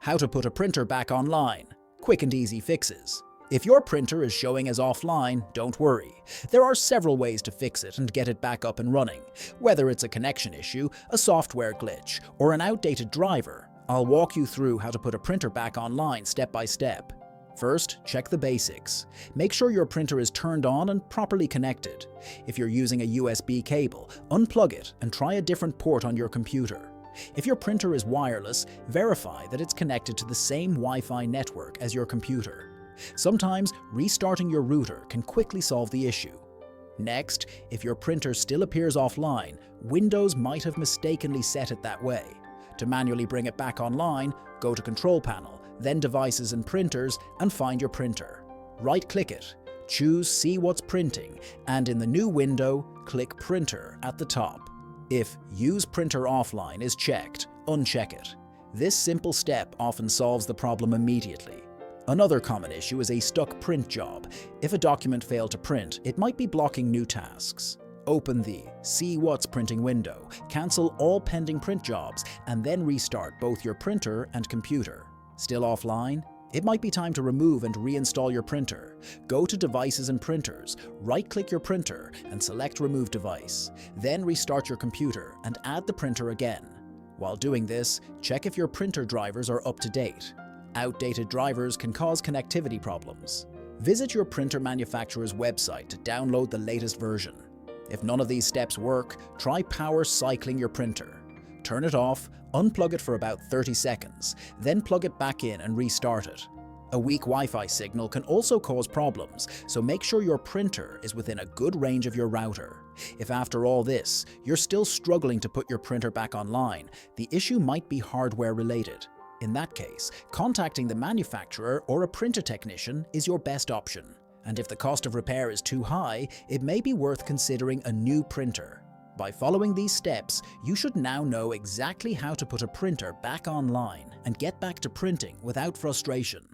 How to put a printer back online. Quick and easy fixes. If your printer is showing as offline, don't worry. There are several ways to fix it and get it back up and running. Whether it's a connection issue, a software glitch, or an outdated driver, I'll walk you through how to put a printer back online step by step. First, check the basics. Make sure your printer is turned on and properly connected. If you're using a USB cable, unplug it and try a different port on your computer. If your printer is wireless, verify that it's connected to the same Wi-Fi network as your computer. Sometimes, restarting your router can quickly solve the issue. Next, if your printer still appears offline, Windows might have mistakenly set it that way. To manually bring it back online, go to Control Panel, then Devices and Printers, and find your printer. Right-click it, choose See What's Printing, and in the new window, click Printer at the top. If Use Printer Offline is checked, uncheck it. This simple step often solves the problem immediately. Another common issue is a stuck print job. If a document failed to print, it might be blocking new tasks. Open the See What's Printing window, cancel all pending print jobs, and then restart both your printer and computer. Still offline? It might be time to remove and reinstall your printer. Go to Devices and Printers, right-click your printer and select Remove Device. Then restart your computer and add the printer again. While doing this, check if your printer drivers are up to date. Outdated drivers can cause connectivity problems. Visit your printer manufacturer's website to download the latest version. If none of these steps work, try power cycling your printer. Turn it off, unplug it for about 30 seconds, then plug it back in and restart it. A weak Wi-Fi signal can also cause problems, so make sure your printer is within a good range of your router. If after all this, you're still struggling to put your printer back online, the issue might be hardware related. In that case, contacting the manufacturer or a printer technician is your best option. And if the cost of repair is too high, it may be worth considering a new printer. By following these steps, you should now know exactly how to put a printer back online and get back to printing without frustration.